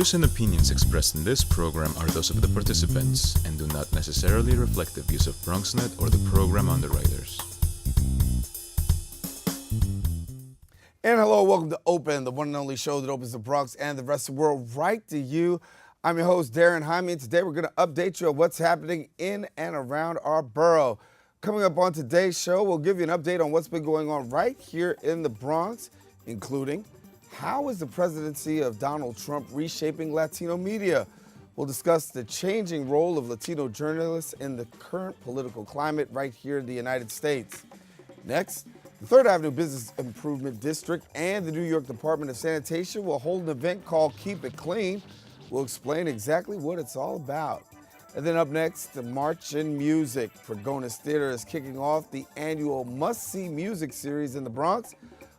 views and opinions expressed in this program are those of the participants and do not necessarily reflect the views of BronxNet or the program underwriters. And hello, welcome to Open, the one and only show that opens the Bronx and the rest of the world right to you. I'm your host, Daren Jaime, and today we're going to update you on what's happening in and around our borough. Coming up on today's show, we'll give you an update on what's been going on right here in the Bronx, including how is the presidency of Donald Trump reshaping Latino media? We'll discuss the changing role of Latino journalists in the current political climate right here in the United States. Next, the 3rd Avenue Business Improvement District and the New York Department of Sanitation will hold an event called Keep It Clean. We'll explain exactly what it's all about. And then up next, the March in Music. Pregones Theaters is kicking off the annual must-see music series in the Bronx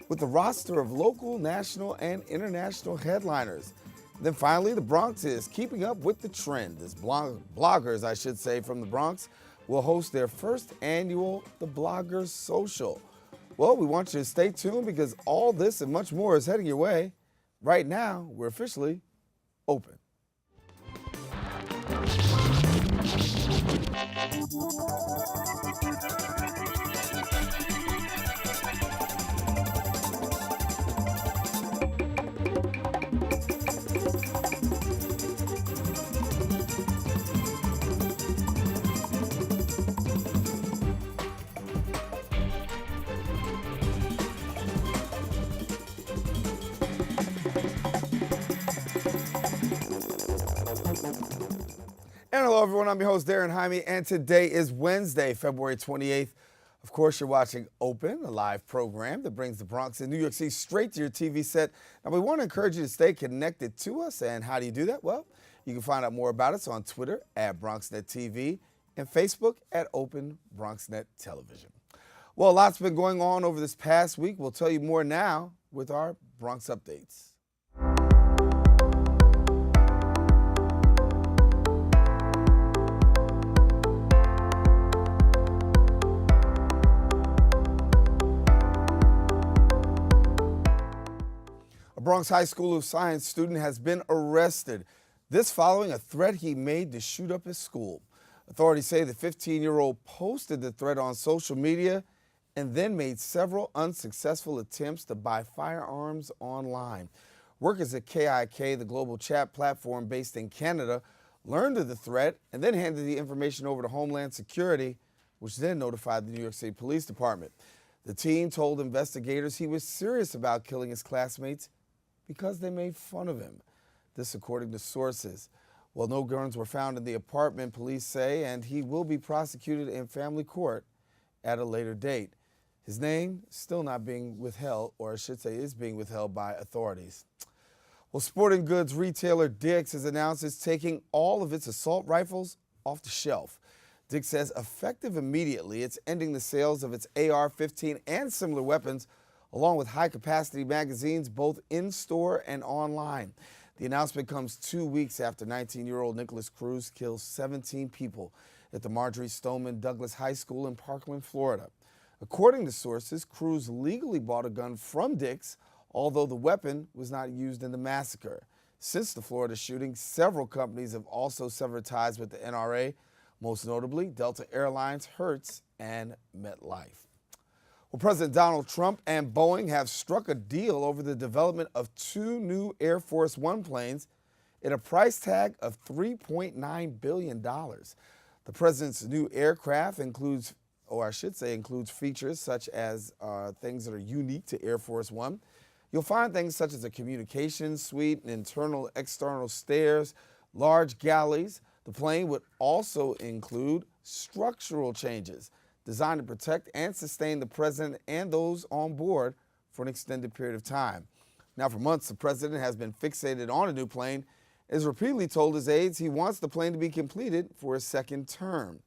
with a roster of local, national, and international headliners. And then finally, the Bronx is keeping up with the trend as bloggers, I should say, from the Bronx will host their first annual The Bloggers Social. Well, we want you to stay tuned because all this and much more is heading your way. Right now, we're officially open. And hello, everyone. I'm your host, Daren Jaime, and today is Wednesday, February 28th. Of course, you're watching Open, a live program that brings the Bronx and New York City straight to your TV set. Now, we want to encourage you to stay connected to us. And how do you do that? Well, you can find out more about us on Twitter at BronxNet TV and Facebook at Open BronxNet Television. Well, a lot's been going on over this past week. We'll tell you more now with our Bronx Updates. A Bronx High School of Science student has been arrested. This following a threat he made to shoot up his school. Authorities say the 15-year-old posted the threat on social media and then made several unsuccessful attempts to buy firearms online. Workers at KIK, the global chat platform based in Canada, learned of the threat and then handed the information over to Homeland Security, which then notified the New York City Police Department. The teen told investigators he was serious about killing his classmates because they made fun of him. This according to sources. Well, no guns were found in the apartment, police say, and he will be prosecuted in family court at a later date. His name still not being withheld, or I should say is being withheld by authorities. Well, sporting goods retailer Dick's has announced it's taking all of its assault rifles off the shelf. Dick's says effective immediately, it's ending the sales of its AR-15 and similar weapons along with high-capacity magazines both in-store and online. The announcement comes 2 weeks after 19-year-old Nicholas Cruz killed 17 people at the Marjorie Stoneman Douglas High School in Parkland, Florida. According to sources, Cruz legally bought a gun from Dick's, although the weapon was not used in the massacre. Since the Florida shooting, several companies have also severed ties with the NRA, most notably Delta Airlines, Hertz, and MetLife. Well, President Donald Trump and Boeing have struck a deal over the development of 2 new Air Force One planes at a price tag of $3.9 billion. The president's new aircraft includes features such as things that are unique to Air Force One. You'll find things such as a communications suite, internal, external stairs, large galleys. The plane would also include structural changes designed to protect and sustain the president and those on board for an extended period of time. Now, for months, the president has been fixated on a new plane and has repeatedly told his aides he wants the plane to be completed for his second term.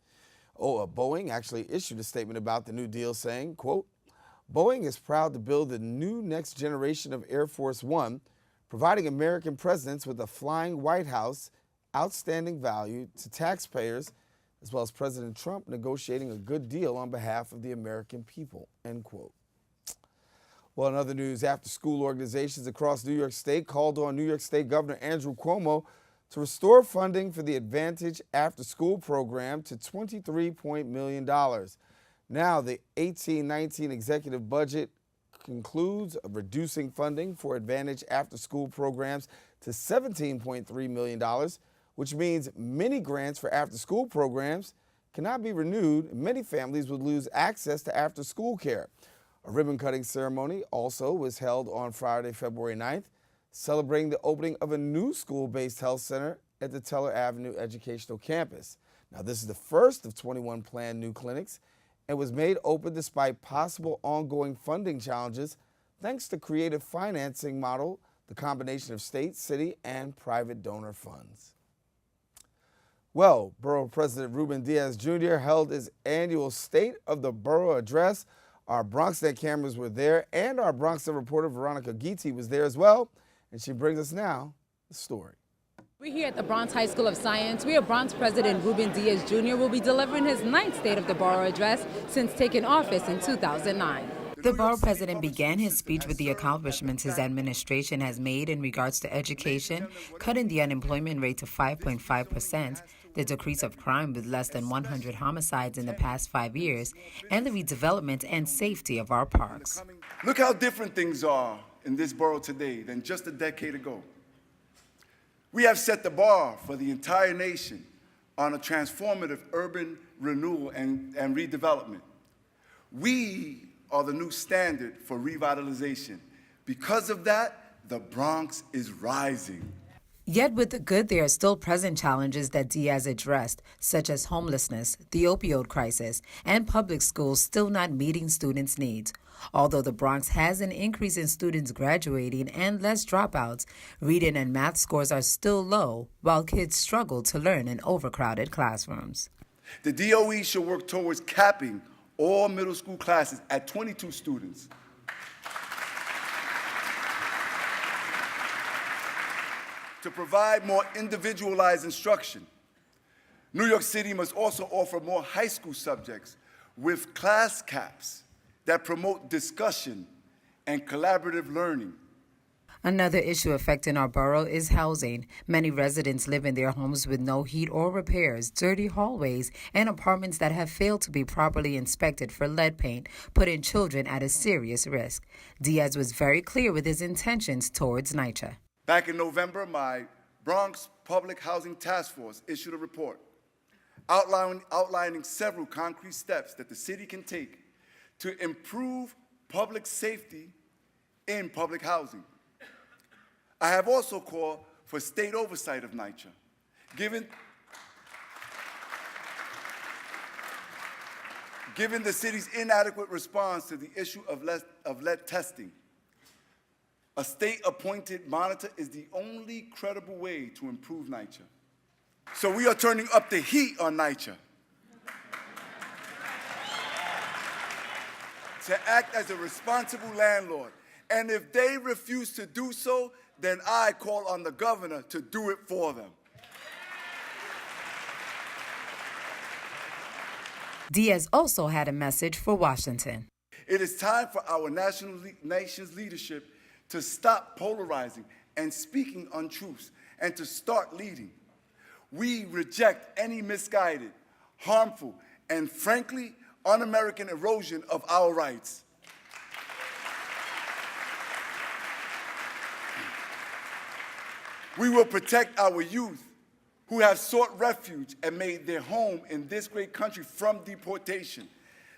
Boeing actually issued a statement about the new deal saying, quote, Boeing is proud to build the new next generation of Air Force One, providing American presidents with a flying White House, outstanding value to taxpayers, as well as President Trump negotiating a good deal on behalf of the American people, end quote. Well, in other news, after-school organizations across New York State called on New York State Governor Andrew Cuomo to restore funding for the Advantage after-school program to $23 million. Now, the 18-19 executive budget concludes reducing funding for Advantage after-school programs to $17.3 million, which means many grants for after-school programs cannot be renewed, and many families would lose access to after-school care. A ribbon-cutting ceremony also was held on Friday, February 9th, celebrating the opening of a new school-based health center at the Teller Avenue Educational Campus. Now, this is the first of 21 planned new clinics and was made open despite possible ongoing funding challenges thanks to creative financing model, the combination of state, city, and private donor funds. Well, Borough President Ruben Diaz Jr. held his annual State of the Borough address. Our BronxNet cameras were there, and our BronxNet reporter Veronica Guiti was there as well, and she brings us now the story. We're here at the Bronx High School of Science, where Bronx President Ruben Diaz Jr. will be delivering his 9th State of the Borough address since taking office in 2009. The borough president began his speech with the accomplishments his administration has made in regards to education, cutting the unemployment rate to 5.5%, the decrease of crime with less than 100 homicides in the past 5 years, and the redevelopment and safety of our parks. Look how different things are in this borough today than just a decade ago. We have set the bar for the entire nation on a transformative urban renewal and redevelopment. We are the new standard for revitalization. Because of that, the Bronx is rising. Yet with the good, there are still present challenges that Diaz addressed, such as homelessness, the opioid crisis, and public schools still not meeting students' needs. Although the Bronx has an increase in students graduating and less dropouts, reading and math scores are still low, while kids struggle to learn in overcrowded classrooms. The DOE should work towards capping all middle school classes at 22 students. To provide more individualized instruction. New York City must also offer more high school subjects with class caps that promote discussion and collaborative learning. Another issue affecting our borough is housing. Many residents live in their homes with no heat or repairs, dirty hallways, and apartments that have failed to be properly inspected for lead paint, putting children at a serious risk. Diaz was very clear with his intentions towards NYCHA. Back in November, my Bronx Public Housing Task Force issued a report outlining several concrete steps that the city can take to improve public safety in public housing. I have also called for state oversight of NYCHA, given the city's inadequate response to the issue of lead testing. A state-appointed monitor is the only credible way to improve NYCHA. So we are turning up the heat on NYCHA to act as a responsible landlord. And if they refuse to do so, then I call on the governor to do it for them. Diaz also had a message for Washington. It is time for our nation's leadership to stop polarizing and speaking untruths and to start leading. We reject any misguided, harmful, and frankly, un-American erosion of our rights. We will protect our youth who have sought refuge and made their home in this great country from deportation.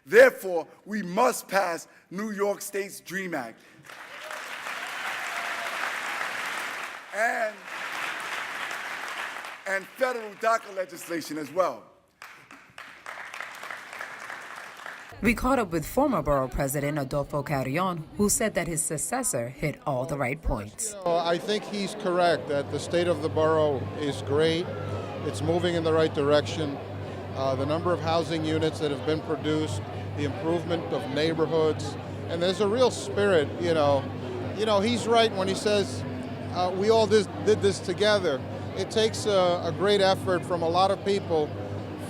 Therefore, we must pass New York State's DREAM Act. And federal DACA legislation as well. We caught up with former borough president Adolfo Carrion, who said that his successor hit all the right points. I think he's correct that the state of the borough is great. It's moving in the right direction. The number of housing units that have been produced, the improvement of neighborhoods, and there's a real spirit, he's right when he says we all did this together. It takes a great effort from a lot of people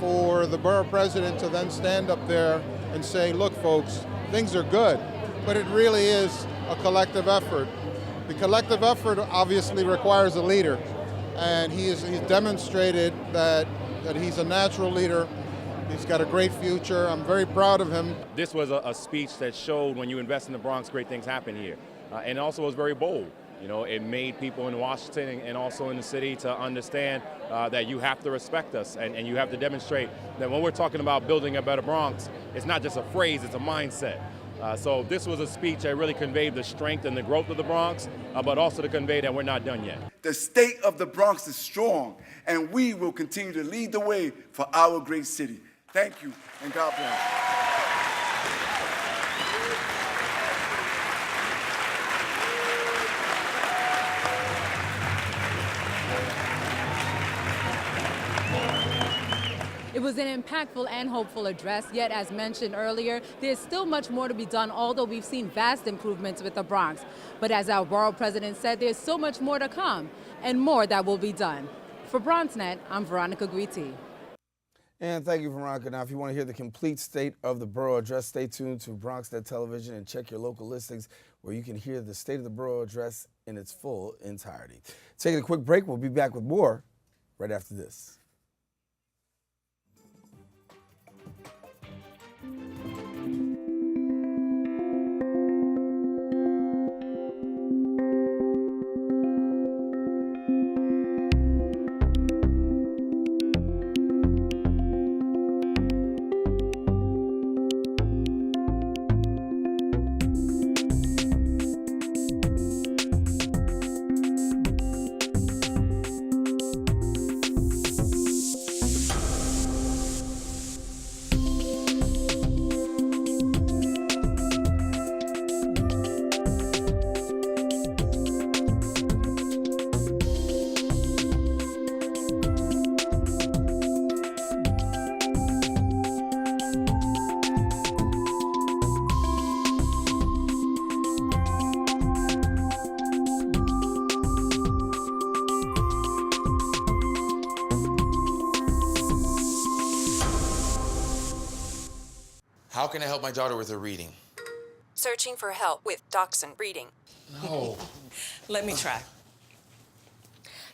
for the borough president to then stand up there and say, look, folks, things are good. But it really is a collective effort. The collective effort obviously requires a leader, and he's demonstrated that he's a natural leader. He's got a great future. I'm very proud of him. This was a speech that showed when you invest in the Bronx, great things happen here. And also was very bold. You know, it made people in Washington and also in the city to understand that you have to respect us and you have to demonstrate that when we're talking about building a better Bronx, it's not just a phrase, it's a mindset. So this was a speech that really conveyed the strength and the growth of the Bronx, but also to convey that we're not done yet. The state of the Bronx is strong, and we will continue to lead the way for our great city. Thank you, and God bless. It was an impactful and hopeful address, yet as mentioned earlier, there's still much more to be done, although we've seen vast improvements with the Bronx. But as our borough president said, there's so much more to come and more that will be done. For BronxNet, I'm Veronica Guiti. And thank you, Veronica. Now, if you want to hear the complete State of the Borough Address, stay tuned to BronxNet Television and check your local listings where you can hear the State of the Borough Address in its full entirety. Taking a quick break, we'll be back with more right after this. How can I help my daughter with her reading? Searching for help with Dachshund reading. No. Let me try.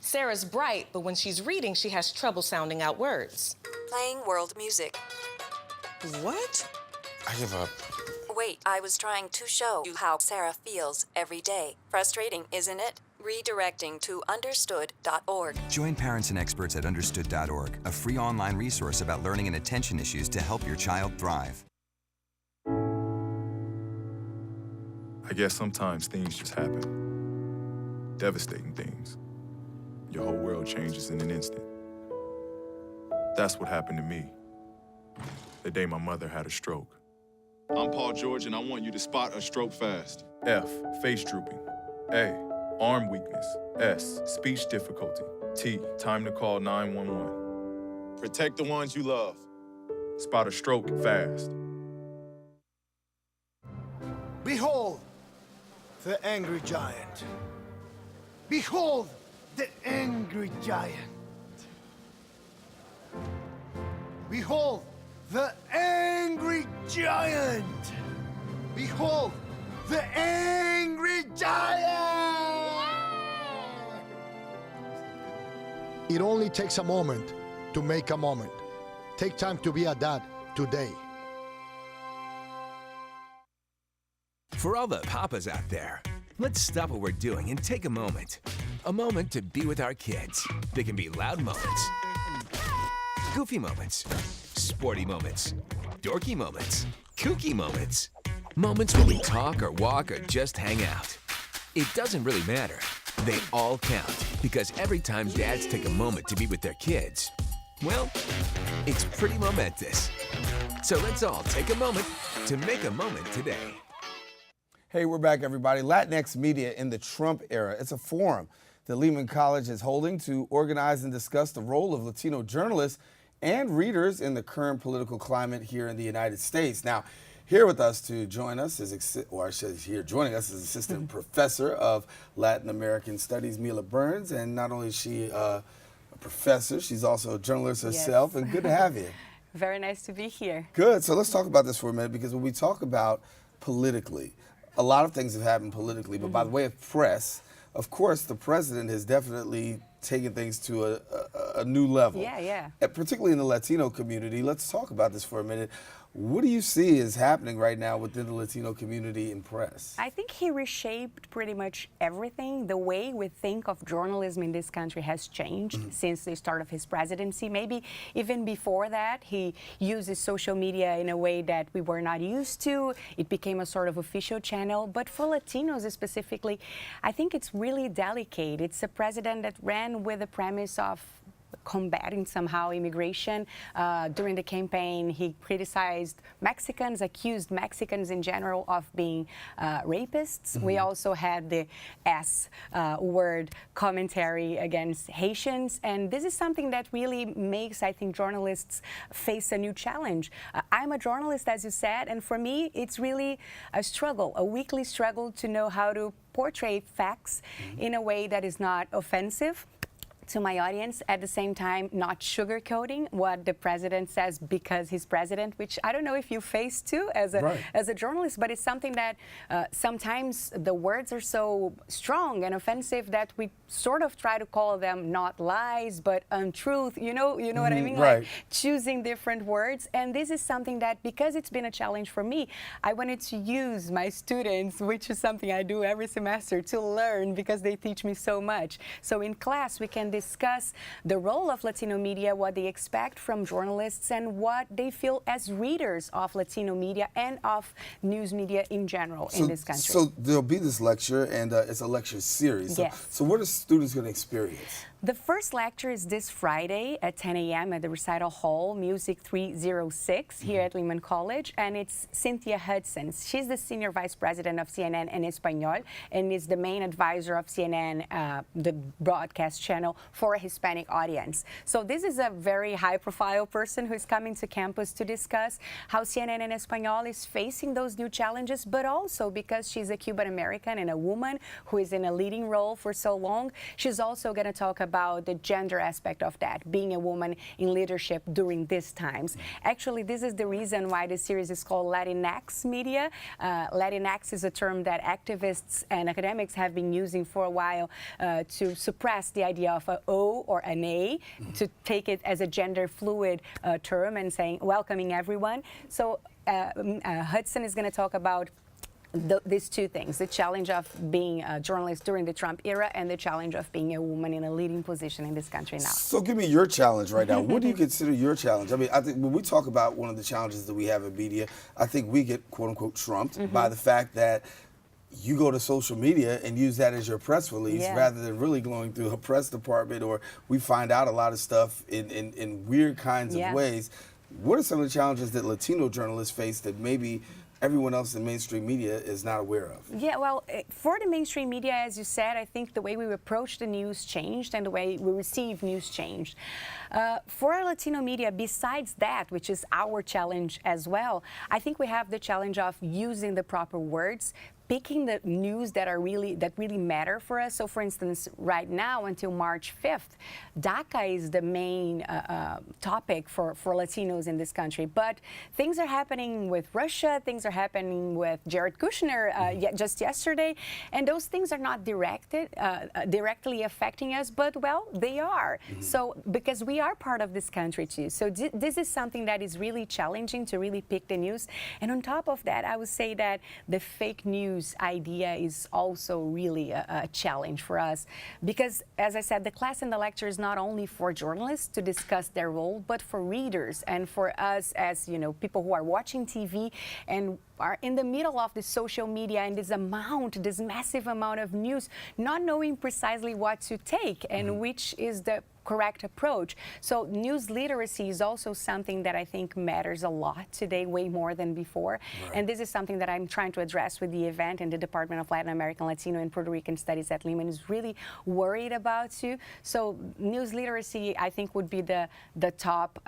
Sarah's bright, but when she's reading, she has trouble sounding out words. Playing world music. What? I give up. Wait, I was trying to show you how Sarah feels every day. Frustrating, isn't it? Redirecting to understood.org. Join parents and experts at understood.org, a free online resource about learning and attention issues to help your child thrive. I guess sometimes things just happen. Devastating things. Your whole world changes in an instant. That's what happened to me the day my mother had a stroke. I'm Paul George, and I want you to spot a stroke fast. F, face drooping. A, arm weakness. S, speech difficulty. T, time to call 911. Protect the ones you love. Spot a stroke fast. Behold, the angry giant. Behold, the angry giant. Behold, the angry giant. Behold, the angry giant. It only takes a moment to make a moment. Take time to be a dad today. For all the papas out there, let's stop what we're doing and take a moment. A moment to be with our kids. They can be loud moments, goofy moments, sporty moments, dorky moments, kooky moments. Moments where we talk or walk or just hang out. It doesn't really matter. They all count because every time dads take a moment to be with their kids, well, it's pretty momentous. So let's all take a moment to make a moment today. Hey, we're back, everybody. Latinx Media in the Trump Era. It's a forum that Lehman College is holding to organize and discuss the role of Latino journalists and readers in the current political climate here in the United States. Now, here with us to join us is, joining us is Assistant Professor of Latin American Studies, Mila Burns, and not only is she a professor, she's also a journalist herself, and good to have you. Very nice to be here. Good. So let's talk about this for a minute, because when we talk about politically, a lot of things have happened politically, but by the way of press, of course, the president has definitely taken things to a new level. Yeah. Particularly in the Latino community. Let's talk about this for a minute. What do you see is happening right now within the Latino community and press? I think he reshaped pretty much everything. The way we think of journalism in this country has changed since the start of his presidency. Maybe even before that, he uses social media in a way that we were not used to. It became a sort of official channel. But for Latinos specifically, I think it's really delicate. It's a president that ran with the premise of combating somehow immigration. During the campaign, he criticized Mexicans, accused Mexicans in general of being rapists. We also had the S word commentary against Haitians, and this is something that really makes, I think, journalists face a new challenge. I'm a journalist, as you said, and for me, it's really a struggle, a weekly struggle to know how to portray facts in a way that is not offensive to my audience, at the same time not sugarcoating what the president says because he's president, which I don't know if you face too as a journalist, but it's something that sometimes the words are so strong and offensive that we sort of try to call them not lies but untruth. You know what I mean? Like choosing different words. And this is something that, because it's been a challenge for me, I wanted to use my students, which is something I do every semester, to learn, because they teach me so much. So in class we can discuss the role of Latino media, what they expect from journalists, and what they feel as readers of Latino media and of news media in general in this country. So there'll be this lecture, and it's a lecture series. Yes. So what are students going to experience? The first lecture is this Friday at 10 a.m. at the Recital Hall, Music 306, here at Lehman College, and it's Cynthia Hudson. She's the Senior Vice President of CNN en Español, and is the main advisor of CNN, the broadcast channel, for a Hispanic audience. So this is a very high-profile person who's coming to campus to discuss how CNN en Español is facing those new challenges, but also because she's a Cuban-American and a woman who is in a leading role for so long, she's also going to talk about the gender aspect of that, being a woman in leadership during these times. Actually, this is the reason why the series is called Latinx Media. Latinx is a term that activists and academics have been using for a while to suppress the idea of an O or an A, to take it as a gender fluid term and saying welcoming everyone. So Hudson is going to talk about these two things: the challenge of being a journalist during the Trump era and the challenge of being a woman in a leading position in this country now. So give me your challenge right now. What do you consider your challenge? I mean, I think when we talk about one of the challenges that we have in media, I think we get quote unquote trumped by the fact that you go to social media and use that as your press release rather than really going through a press department, or we find out a lot of stuff in weird kinds of ways. What are some of the challenges that Latino journalists face that maybe everyone else in mainstream media is not aware of? Yeah, well, for the mainstream media, as you said, I think the way we approach the news changed and the way we receive news changed. For our Latino media, besides that, which is our challenge as well, I think we have the challenge of using the proper words, picking the news that really matter for us. So, for instance, right now until March 5th, DACA is the main topic for Latinos in this country. But things are happening with Russia, things are happening with Jared Kushner just yesterday, and those things are not directly affecting us, but, well, they are. So, because we are part of this country too. So this is something that is really challenging to really pick the news. And on top of that, I would say that the fake news idea is also really a challenge for us, because, as I said, the class and the lecture is not only for journalists to discuss their role, but for readers and for us as, people who are watching TV and are in the middle of the social media and this massive amount of news, not knowing precisely what to take and which is the correct approach. So news literacy is also something that I think matters a lot today, way more than before. And this is something that I'm trying to address with the event, and the Department of Latin American, Latino, and Puerto Rican Studies at Lehman is really worried about too. So news literacy, I think, would be the top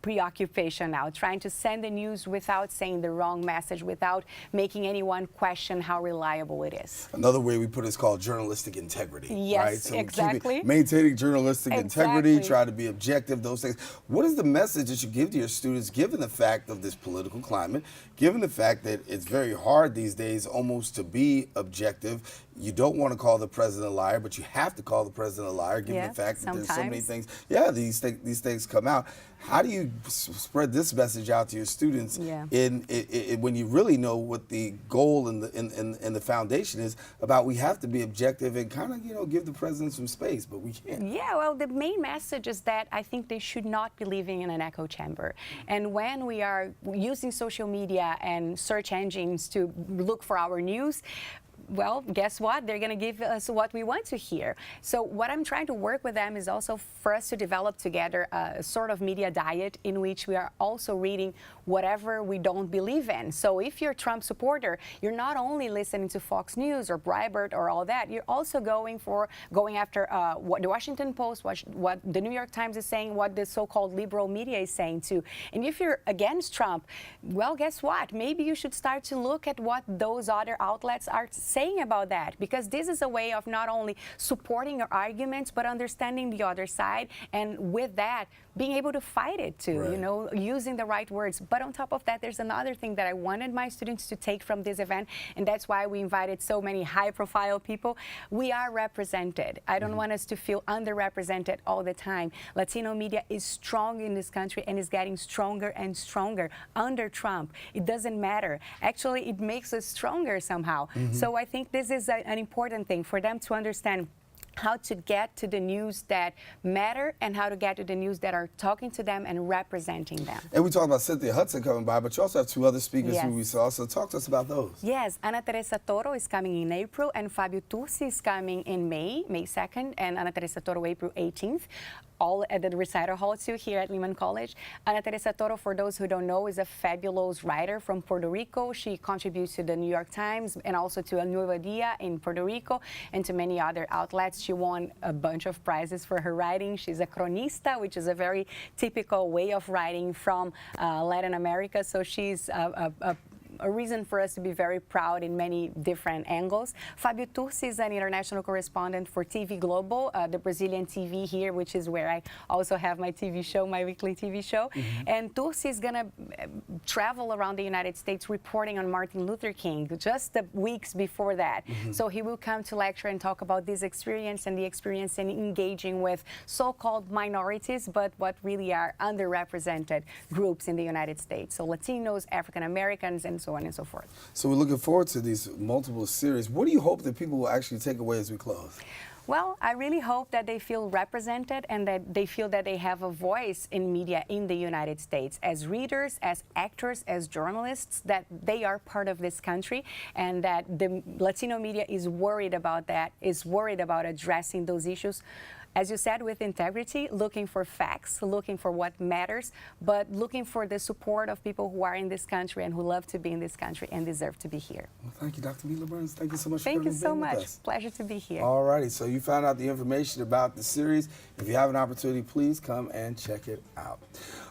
preoccupation now, trying to send the news without saying the wrong message, without making anyone question how reliable it is. Another way we put it is called journalistic integrity. Yes, right? So exactly. Maintaining journalistic integrity, Exactly. try to be objective, those things. What is the message that you give to your students, given the fact of this political climate, given the fact that it's very hard these days almost to be objective? You don't want to call the president a liar, but you have to call the president a liar, given the fact that there's so many things. Yeah, these things come out. How do you spread this message out to your students when you really know what the goal and the foundation is about? We have to be objective and kind of give the president some space, but we can't. Yeah, well, the main message is that I think they should not be living in an echo chamber. And when we are using social media and search engines to look for our news, well, guess what? They're going to give us what we want to hear. So what I'm trying to work with them is also for us to develop together a sort of media diet in which we are also reading whatever we don't believe in. So if you're a Trump supporter, you're not only listening to Fox News or Breitbart or all that, you're also going after what the Washington Post, what the New York Times is saying, what the so-called liberal media is saying too. And if you're against Trump, well, guess what? Maybe you should start to look at what those other outlets are saying about that, because this is a way of not only supporting your arguments, but understanding the other side, and with that, being able to fight it too, using the right words. But on top of that, there's another thing that I wanted my students to take from this event, and that's why we invited so many high-profile people. We are represented. I don't want us to feel underrepresented all the time. Latino media is strong in this country and is getting stronger and stronger under Trump. It doesn't matter. Actually, it makes us stronger somehow. So I think this is an important thing for them to understand how to get to the news that matter and how to get to the news that are talking to them and representing them. And we talked about Cynthia Hudson coming by, but you also have two other speakers who we saw, so talk to us about those. Yes, Ana Teresa Toro is coming in April, and Fabio Tursi is coming in May 2nd, and Ana Teresa Toro April 18th. All at the recital hall too here at Lehman College. Ana Teresa Toro, for those who don't know, is a fabulous writer from Puerto Rico. She contributes to the New York Times and also to El Nuevo Dia in Puerto Rico and to many other outlets. She won a bunch of prizes for her writing. She's a cronista, which is a very typical way of writing from Latin America. So she's a reason for us to be very proud in many different angles. Fabio Tursi is an international correspondent for TV Global, the Brazilian TV here, which is where I also have my TV show, my weekly TV show. And Tursi is going to travel around the United States reporting on Martin Luther King just the weeks before that. So he will come to lecture and talk about this experience and the experience in engaging with so-called minorities, but what really are underrepresented groups in the United States. So Latinos, African Americans, and so on and so forth. So we're looking forward to these multiple series. What do you hope that people will actually take away as we close? Well, I really hope that they feel represented and that they feel that they have a voice in media in the United States as readers, as actors, as journalists, that they are part of this country and that the Latino media is worried about that, is worried about addressing those issues. As you said, with integrity, looking for facts, looking for what matters, but looking for the support of people who are in this country and who love to be in this country and deserve to be here. Well, thank you, Dr. Mila Burns. Thank you so much for being with us. Thank you so much. Pleasure to be here. All righty, so you found out the information about the series. If you have an opportunity, please come and check it out.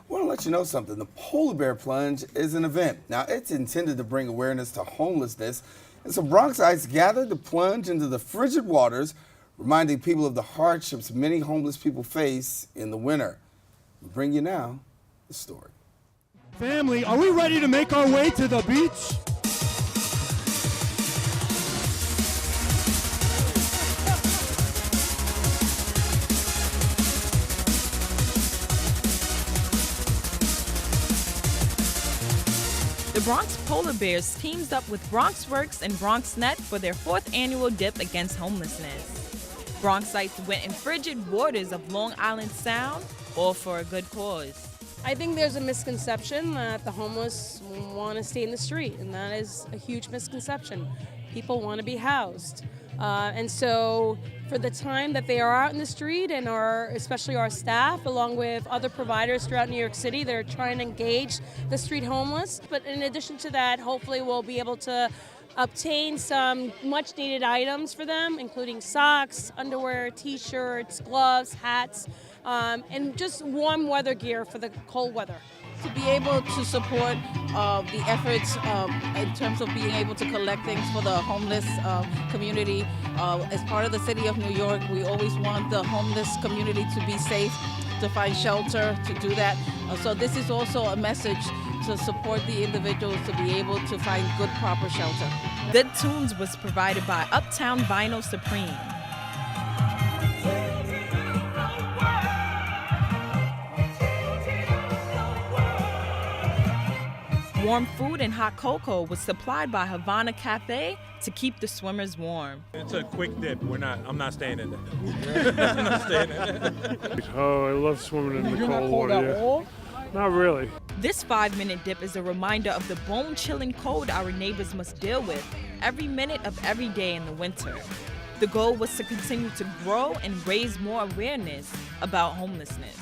I want to let you know something. The Polar Bear Plunge is an event. Now, it's intended to bring awareness to homelessness, and so Bronxites gathered to plunge into the frigid waters, reminding people of the hardships many homeless people face in the winter. We bring you now the story. Family, are we ready to make our way to the beach? The Bronx Polar Bears teams up with BronxWorks and BronxNet for their 4th annual dip against homelessness. Bronxites went in frigid waters of Long Island Sound, all for a good cause. I think there's a misconception that the homeless want to stay in the street, and that is a huge misconception. People want to be housed. And so for the time that they are out in the street, and especially our staff, along with other providers throughout New York City, they're trying to engage the street homeless. But in addition to that, hopefully we'll be able to obtain some much needed items for them, including socks, underwear, t-shirts, gloves, hats, and just warm weather gear for the cold weather. To be able to support the efforts in terms of being able to collect things for the homeless community. As part of the city of New York, we always want the homeless community to be safe, to find shelter, to do that. So this is also a message to support the individuals to be able to find good, proper shelter. Good Tunes was provided by Uptown Vinyl Supreme. Warm food and hot cocoa was supplied by Havana Cafe to keep the swimmers warm. It's a quick dip. I'm not staying in there. I'm not staying in there. Oh, I love swimming in the cold water. Yeah. Not really. This 5-minute dip is a reminder of the bone-chilling cold our neighbors must deal with every minute of every day in the winter. The goal was to continue to grow and raise more awareness about homelessness.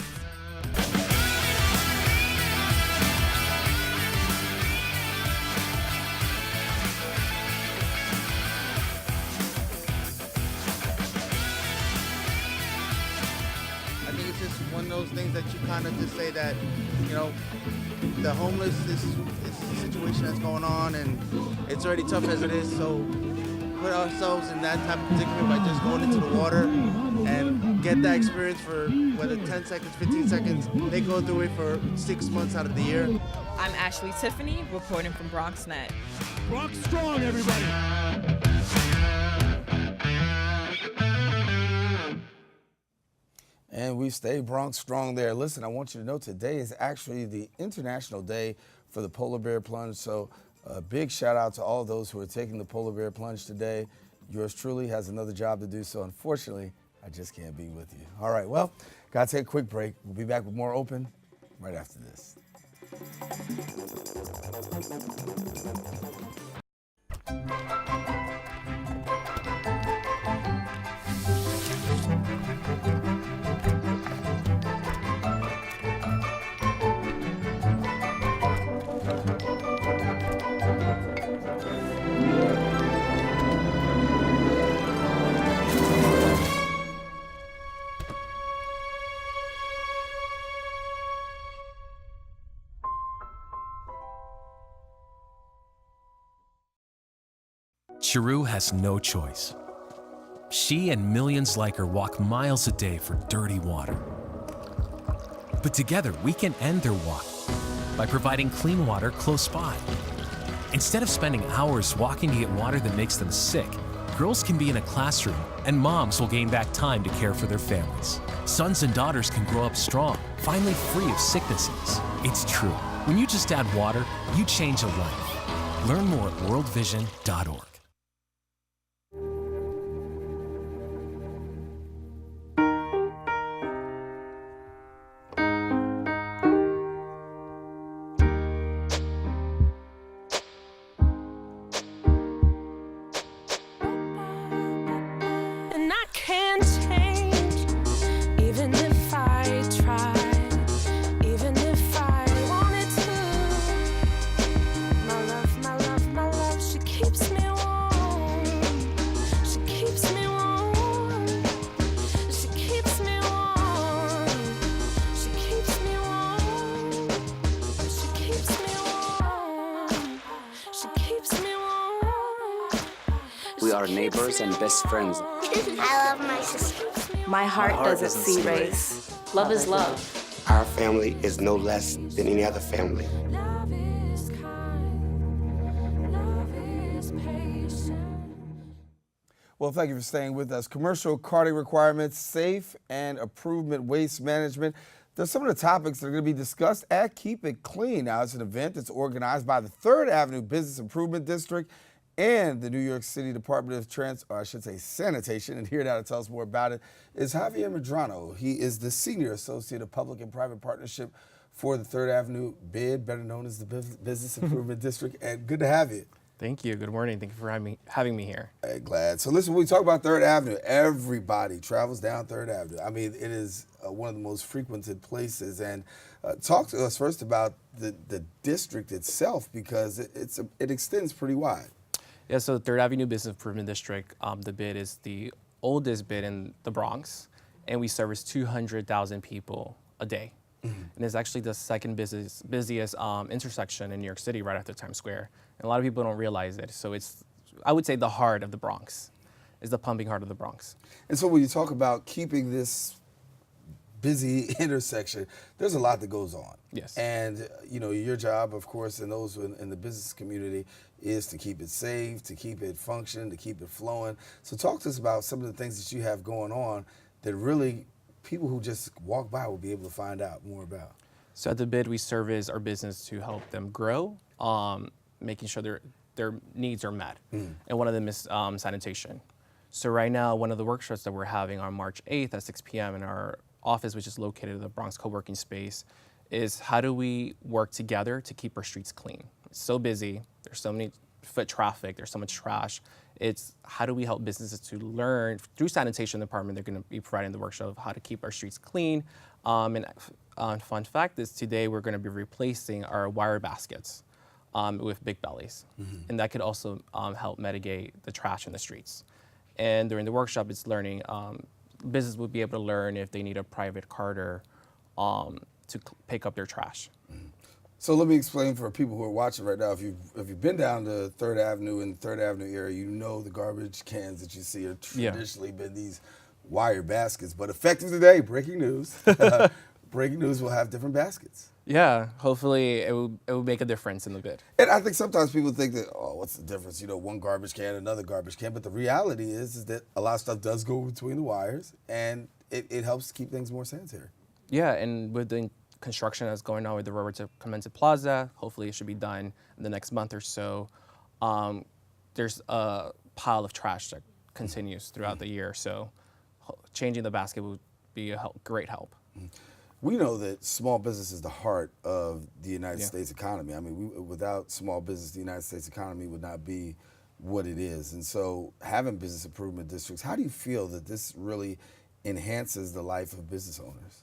One of those things that you kind of just say that, you know, the homeless is a situation that's going on and it's already tough as it is, so put ourselves in that type of predicament by just going into the water and get that experience for whether 10 seconds, 15 seconds, they go through it for 6 months out of the year. I'm Ashley Tiffany, reporting from BronxNet. Bronx strong, everybody! And we stay Bronx strong there. Listen, I want you to know today is actually the International Day for the Polar Bear Plunge. So a big shout out to all those who are taking the Polar Bear Plunge today. Yours truly has another job to do. So unfortunately, I just can't be with you. All right, well, got to take a quick break. We'll be back with more Open right after this. Chiru has no choice. She and millions like her walk miles a day for dirty water. But together, we can end their walk by providing clean water close by. Instead of spending hours walking to get water that makes them sick, girls can be in a classroom and moms will gain back time to care for their families. Sons and daughters can grow up strong, finally free of sicknesses. It's true. When you just add water, you change a life. Learn more at worldvision.org. We are neighbors and best friends. I love my sister. My heart doesn't see race. Love is love. Our family is no less than any other family. Well, thank you for staying with us. Commercial carding requirements, safe and improvement waste management. There's some of the topics that are going to be discussed at Keep It Clean. Now, it's an event that's organized by the 3rd Avenue Business Improvement District and the New York City Department of Sanitation. And here now to tell us more about it is Javier Medrano. He is the Senior Associate of Public and Private Partnership for the 3rd Avenue BID, better known as the Business Improvement District. And good to have you. Thank you. Good morning. Thank you for having me here. Hey, glad. So listen, when we talk about 3rd Avenue, everybody travels down 3rd Avenue. I mean, it is one of the most frequented places. And talk to us first about the district itself, because it extends pretty wide. Yeah, so the 3rd Avenue Business Improvement District, the BID is the oldest BID in the Bronx. and we service 200,000 people a day. And it's actually the second busiest intersection in New York City, right after Times Square. And a lot of people don't realize it. So it's, I would say, the heart of the Bronx. Is the pumping heart of the Bronx. And so when you talk about keeping this busy intersection, there's a lot that goes on. Yes. And your job, of course, and those in the business community is to keep it safe, to keep it functioning, to keep it flowing. So talk to us about some of the things that you have going on that really people who just walk by will be able to find out more about. So at the BID, we service our business to help them grow, making sure their needs are met. And one of them is sanitation. So right now, one of the workshops that we're having on March 8th at 6 p.m. in our office, which is located in the Bronx co-working space, is how do we work together to keep our streets clean? It's so busy, there's so many foot traffic, there's so much trash. It's how do we help businesses to learn, through sanitation department, they're gonna be providing the workshop of how to keep our streets clean. And fun fact is today we're gonna be replacing our wire baskets with big bellies. And that could also help mitigate the trash in the streets. And during the workshop, it's learning, business will be able to learn if they need a private carter to pick up their trash. So let me explain for people who are watching right now, if you've been down to 3rd Avenue in the 3rd Avenue area, you know the garbage cans that you see are traditionally been these wire baskets. But effective today, breaking news, breaking news, will have different baskets. Yeah, hopefully it will make a difference in the bid. And I think sometimes people think that, oh, what's the difference? One garbage can, another garbage can. But the reality is that a lot of stuff does go between the wires, and it helps keep things more sanitary. Yeah, and with the construction that's going on with the railroad to Comencent Plaza, hopefully it should be done in the next month or so. There's a pile of trash that continues throughout the year, so changing the basket would be a great help. We know that small business is the heart of the United States economy. I mean, without small business, the United States economy would not be what it is. And so having business improvement districts, how do you feel that this really enhances the life of business owners?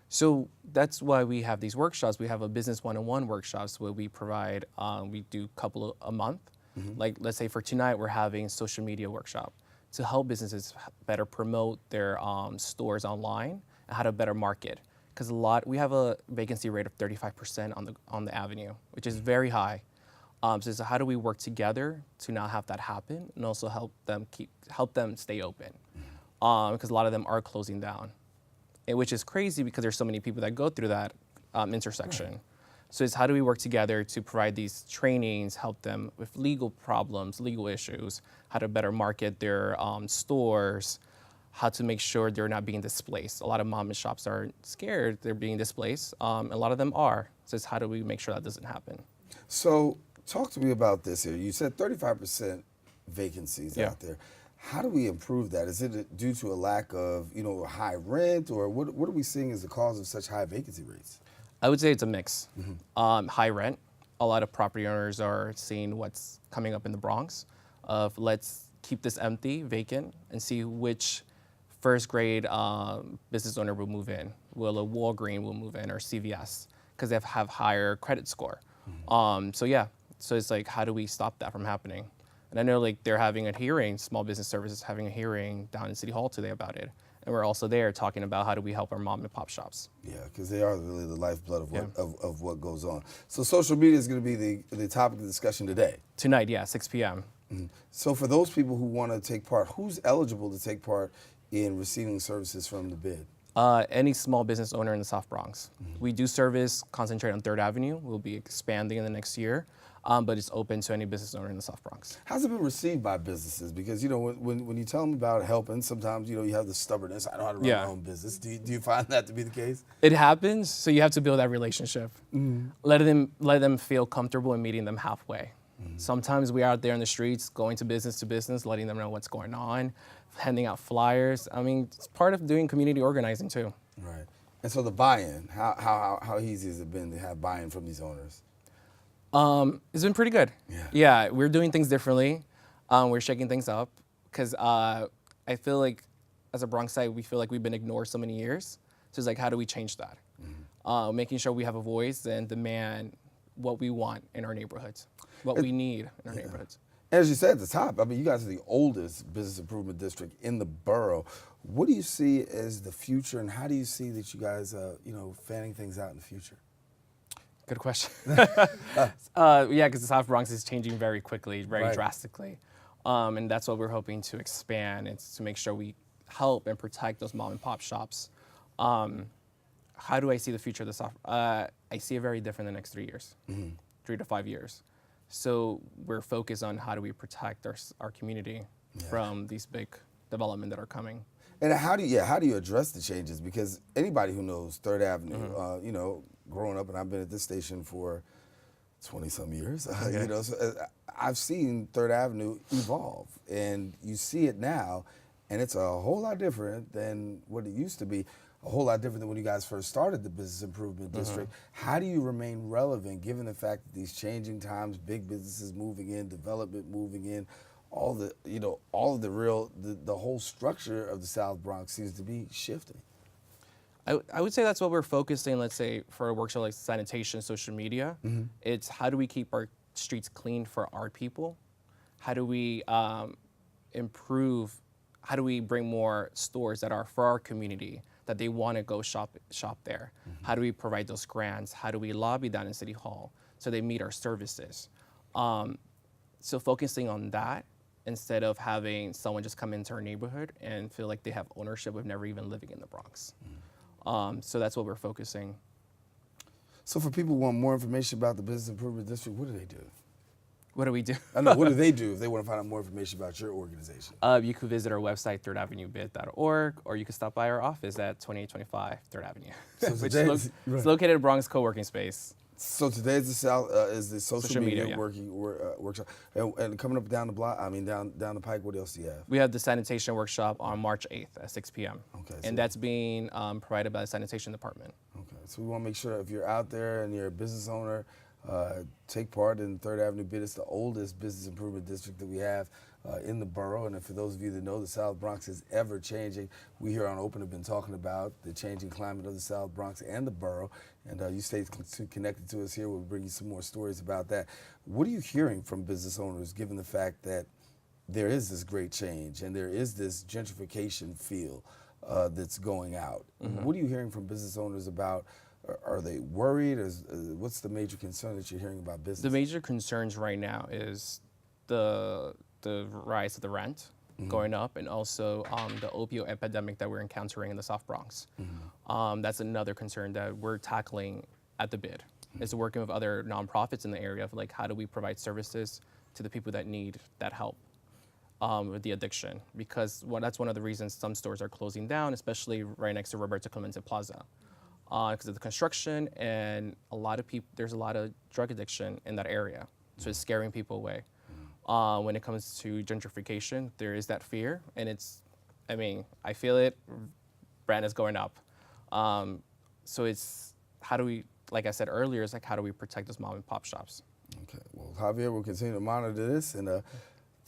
So that's why we have these workshops. We have a business one-on-one workshops where we provide, we do a couple a month. Like let's say for tonight, we're having a social media workshop to help businesses better promote their stores online and how to better market. Because we have a vacancy rate of 35% on the avenue, which is very high. So how do we work together to not have that happen, and also help them stay open? Because a lot of them are closing down, which is crazy because there's so many people that go through that intersection. Right. So it's how do we work together to provide these trainings, help them with legal problems, legal issues, how to better market their stores, how to make sure they're not being displaced. A lot of mom and shops are scared they're being displaced. A lot of them are. So it's how do we make sure that doesn't happen? So talk to me about this here. You said 35% vacancies out there. How do we improve that? Is it due to a lack of, high rent, or what are we seeing as the cause of such high vacancy rates? I would say it's a mix. High rent. A lot of property owners are seeing what's coming up in the Bronx of let's keep this empty, vacant, and see which first grade business owner will move in. Will a Walgreens will move in, or CVS, because they have higher credit score. So it's like, how do we stop that from happening? And I know like they're having a hearing, Small Business Services having a hearing down in City Hall today about it. And we're also there talking about how do we help our mom and pop shops. Yeah, because they are really the lifeblood of what goes on. So social media is going to be the topic of discussion today. Tonight, 6 p.m. So for those people who want to take part, who's eligible to take part in receiving services from the bid? Any small business owner in the South Bronx. We do service, concentrate on 3rd Avenue. We'll be expanding in the next year, but it's open to any business owner in the South Bronx. How's it been received by businesses? Because, when you tell them about helping, sometimes, you have the stubbornness. I know how to run my own business. Do you find that to be the case? It happens, so you have to build that relationship. Let them feel comfortable in meeting them halfway. Sometimes we're out there in the streets, going to business, letting them know what's going on, handing out flyers. I mean, it's part of doing community organizing too. Right. And so the buy-in, how easy has it been to have buy-in from these owners? It's been pretty good. Yeah, we're doing things differently. We're shaking things up because I feel like as a Bronx site, we feel like we've been ignored so many years. So it's like, how do we change that? Making sure we have a voice and demand what we want in our neighborhoods, what we need in our neighborhoods. As you said at the top, I mean, you guys are the oldest business improvement district in the borough. What do you see as the future, and how do you see that you guys, fanning things out in the future? Good question. Yeah, because the South Bronx is changing very quickly, very drastically. And that's what we're hoping to expand. It's to make sure we help and protect those mom and pop shops. How do I see the future of the South? I see it very different in the next 3 years, 3 to 5 years. So we're focused on how do we protect our community from these big development that are coming. And how do you address the changes? Because anybody who knows Third Avenue, growing up, and I've been at this station for 20-some years, so I've seen Third Avenue evolve, and you see it now, and it's a whole lot different than what it used to be. A whole lot different than when you guys first started the Business Improvement District. How do you remain relevant given the fact that these changing times, big businesses moving in, development moving in, all the whole structure of the South Bronx seems to be shifting? I would say that's what we're focusing, let's say, for a workshop like sanitation, social media. It's how do we keep our streets clean for our people? How do we improve, how do we bring more stores that are for our community, that they want to go shop there? How do we provide those grants? How do we lobby down in City Hall so they meet our services? So focusing on that instead of having someone just come into our neighborhood and feel like they have ownership of never even living in the Bronx. So that's what we're focusing. So for people who want more information about the Business Improvement District, what do they do? What do we do? I know, what do they do if they want to find out more information about your organization? You could visit our website, thirdavenuebid.org, or you can stop by our office at 2825 3rd Avenue, which is located in Bronx co-working space. So today is the social media workshop, and coming up down the block. I mean, down the pike. What else do you have? We have the Sanitation Workshop on March 8th at 6 p.m. Okay, and that's being provided by the Sanitation Department. Okay, so we want to make sure that if you're out there and you're a business owner, take part in Third Avenue Bid. It's the oldest business improvement district that we have in the borough. And for those of you that know, the South Bronx is ever changing. We here on Open have been talking about the changing climate of the South Bronx and the borough. And you stay connected to us here. We'll bring you some more stories about that. What are you hearing from business owners, given the fact that there is this great change and there is this gentrification feel that's going out? What are you hearing from business owners about? Are they worried? What's the major concern that you're hearing about business? The major concerns right now is the rise of the rent going up, and also the opioid epidemic that we're encountering in the South Bronx. That's another concern that we're tackling at the bid. Is working with other nonprofits in the area of like how do we provide services to the people that need that help with the addiction, because that's one of the reasons some stores are closing down, especially right next to Roberto Clemente Plaza. Because of the construction, and there's a lot of drug addiction in that area, so it's scaring people away. When it comes to gentrification, there is that fear, and I feel it, rent is going up. So it's, how do we, like I said earlier, it's like how do we protect those mom and pop shops? Okay, well, Javier will continue to monitor this, and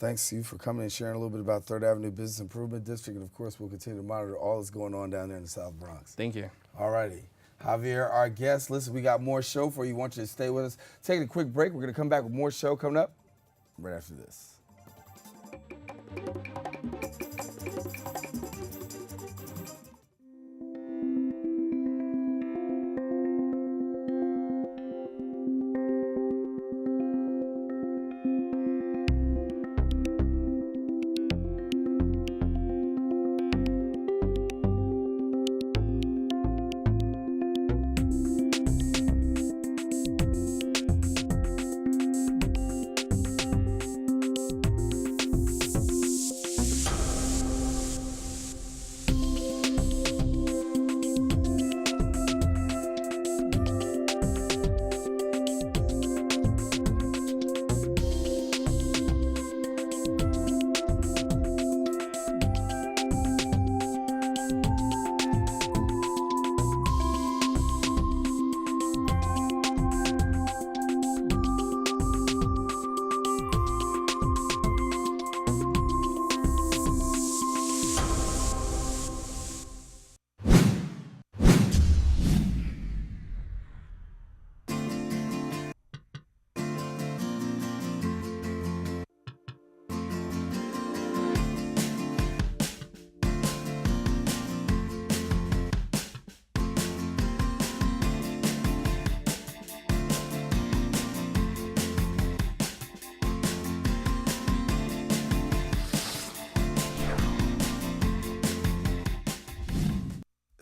thanks to you for coming and sharing a little bit about Third Avenue Business Improvement District, and of course, we'll continue to monitor all that's going on down there in the South Bronx. Thank you. All righty. Javier, our guest. Listen, we got more show for you. We want you to stay with us. Taking a quick break. We're going to come back with more show coming up right after this.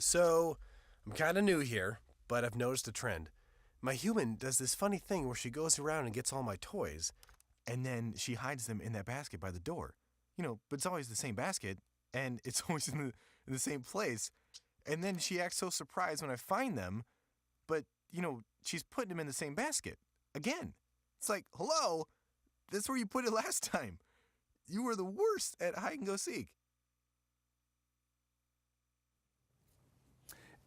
So, I'm kind of new here, but I've noticed a trend. My human does this funny thing where she goes around and gets all my toys, and then she hides them in that basket by the door. But it's always the same basket, and it's always in the same place. And then she acts so surprised when I find them, but, she's putting them in the same basket. Again. It's like, hello? That's where you put it last time. You were the worst at hide and go seek.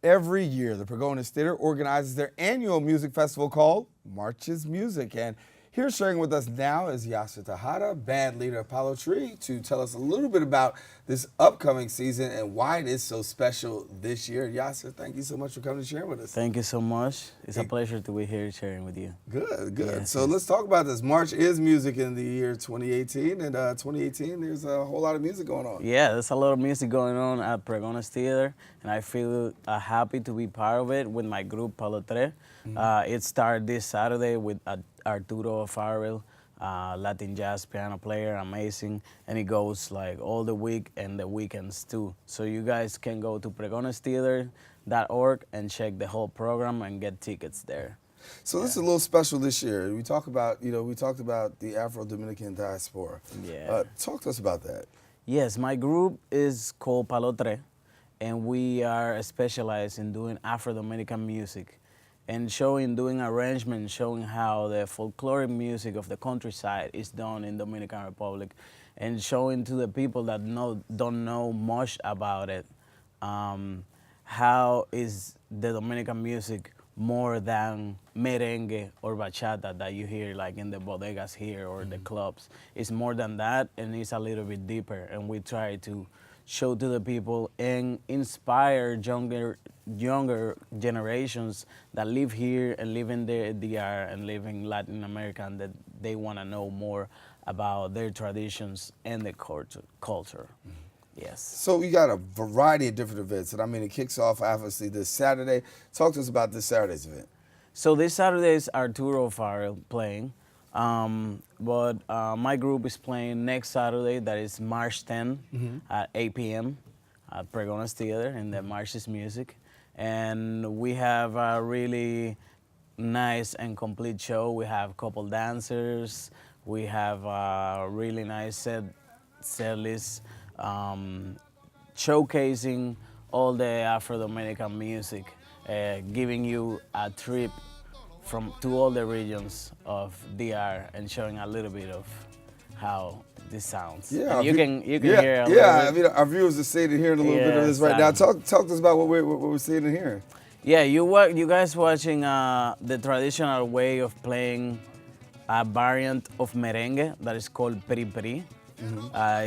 Every year, the Pregones Theater organizes their annual music festival called Marches Music. And here sharing with us now is Yasser Tejada, band leader of Palotre, to tell us a little bit about this upcoming season and why it is so special this year. Yasser, thank you so much for coming to share with us. Thank you so much. It's a pleasure to be here sharing with you. Good. Yes, So let's talk about this. March is music in the year 2018, and 2018, there's a whole lot of music going on. Yeah, there's a lot of music going on at Pregones Theater, and I feel happy to be part of it with my group Palotre. It started this Saturday with Arturo Farrell, Latin jazz piano player, amazing, and it goes like all the week and the weekends too. So you guys can go to pregonestheater.org and check the whole program and get tickets there. So this is a little special this year. We talked about the Afro-Dominican diaspora. Yeah. Talk to us about that. Yes, my group is called Palotre, and we are specialized in doing Afro-Dominican music and doing arrangements, showing how the folkloric music of the countryside is done in Dominican Republic, and showing to the people that don't know much about it, how is the Dominican music more than merengue or bachata that you hear like in the bodegas here or the clubs. It's more than that, and it's a little bit deeper, and we try to show to the people and inspire younger generations that live here and live in the DR and live in Latin America, and that they want to know more about their traditions and the culture. Yes. So we got a variety of different events, and it kicks off obviously this Saturday. Talk to us about this Saturday's event. So this Saturday is Arturo Farrell playing, but my group is playing next Saturday, that is March 10 at 8 p.m. at Pregones Theater in the Marches Music. And we have a really nice and complete show. We have couple dancers, we have a really nice set list, showcasing all the Afro-Dominican music, giving you a trip to all the regions of DR and showing a little bit of how this sounds. Yeah, you can hear a little bit. Our viewers are seeing and hearing a little bit of this right now. Talk to us about what we're seeing and hearing. Yeah, you guys watching the traditional way of playing a variant of merengue that is called peri-peri.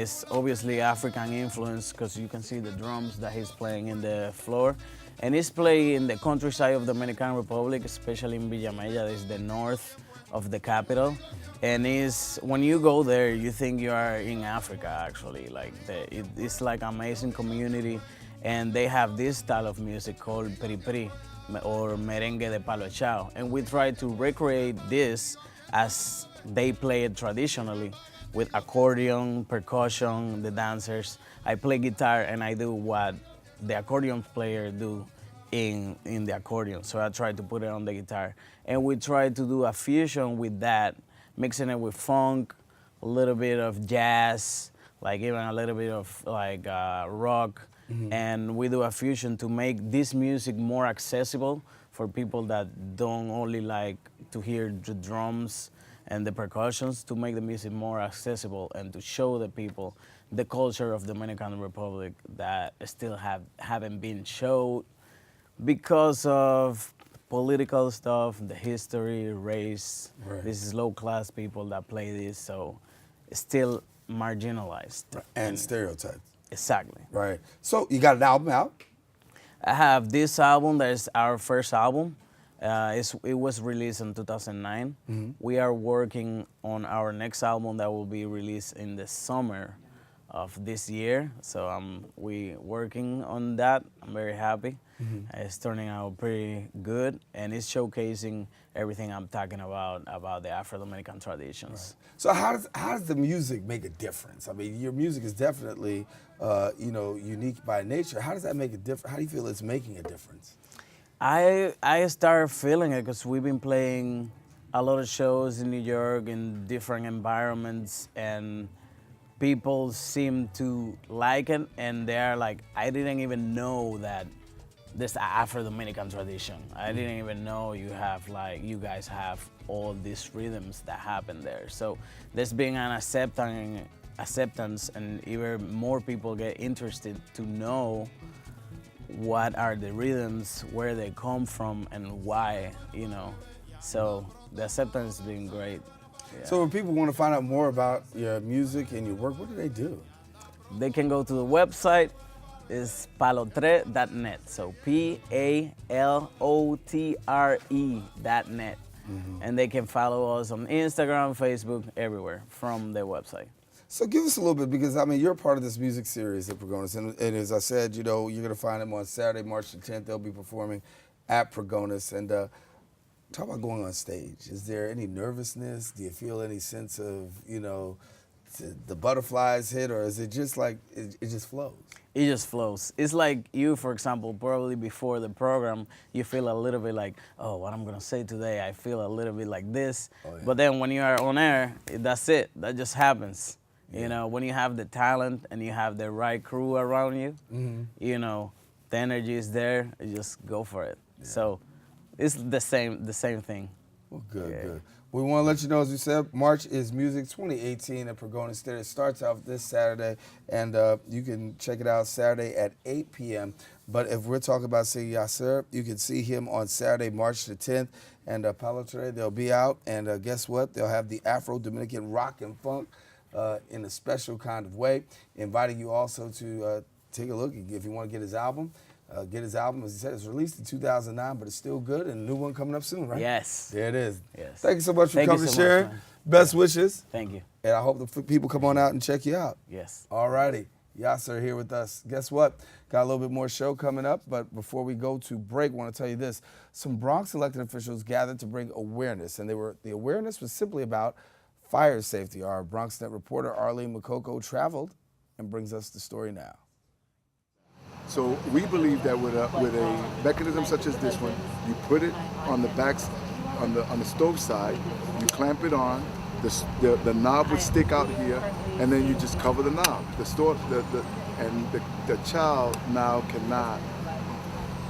It's obviously African influence because you can see the drums that he's playing in the floor. And it's played in the countryside of Dominican Republic, especially in Villamella, that is the north of the capital. And when you go there, you think you are in Africa, actually. It's like an amazing community, and they have this style of music called peri-peri, or merengue de palo echao. And we try to recreate this as they play it traditionally, with accordion, percussion, the dancers. I play guitar, and I do what the accordion player do in the accordion. So I try to put it on the guitar. And we try to do a fusion with that, mixing it with funk, a little bit of jazz, like even a little bit of rock. And we do a fusion to make this music more accessible for people that don't only like to hear the drums and the percussions, to make the music more accessible and to show the people the culture of the Dominican Republic that still haven't been showed because of political stuff, the history, race. Right. This is low-class people that play this, so it's still marginalized. And stereotyped. Exactly. Right. So you got an album out? I have this album that is our first album. It was released in 2009. We are working on our next album that will be released in the summer of this year. So we working on that. I'm very happy. It's turning out pretty good, and it's showcasing everything I'm talking about the Afro-Dominican traditions. Right. So how does the music make a difference? I mean, your music is definitely unique by nature. How does that make a difference? How do you feel it's making a difference? I started feeling it because we've been playing a lot of shows in New York in different environments, and people seem to like it, and they're like, I didn't even know that this Afro-Dominican tradition. I didn't even know you guys have all these rhythms that happen there. So there's been an acceptance, and even more people get interested to know what are the rhythms, where they come from, and why, So the acceptance has been great. Yeah. So when people want to find out more about your music and your work, what do they do? They can go to the website. It's palotre.net. So PALOTRE.net. And they can follow us on Instagram, Facebook, everywhere from their website. So give us a little bit, because I mean, you're part of this music series at Pregones, and as I said, you're going to find them on Saturday, March the 10th. They'll be performing at Pregones. And talk about going on stage. Is there any nervousness? Do you feel any sense of, the butterflies hit, or is it just like it just flows? It just flows. It's like you, for example, probably before the program, you feel a little bit like, oh, what I'm gonna say today, I feel a little bit like this. Oh, yeah. But then when you are on air, that's it. That just happens. Yeah. When you have the talent and you have the right crew around you, the energy is there. You just go for it. Yeah. So it's the same thing. Well, good. We want to let you know, as we said, March is Music 2018 at Pregones Theaters. It starts out this Saturday, and you can check it out Saturday at 8 p.m. But if we're talking about, say, Yasser, you can see him on Saturday, March the 10th, and Palotre, they'll be out, and guess what? They'll have the Afro-Dominican rock and funk in a special kind of way, inviting you also to take a look if you want to get his album. As he said, it's released in 2009, but it's still good, and a new one coming up soon, right? Yes. There it is. Yes. Thank you so much for coming and sharing. Best wishes. Thank you. And I hope the people come on out and check you out. Yes. All righty. Yasser here with us. Guess what? Got a little bit more show coming up, but before we go to break, I want to tell you this. Some Bronx elected officials gathered to bring awareness, and the awareness was simply about fire safety. Our BronxNet reporter, Arlene Makoko, traveled and brings us the story now. So we believe that with a mechanism such as this one, you put it on the backs, on the stove side, you clamp it on, the knob would stick out here, and then you just cover the knob. The child now cannot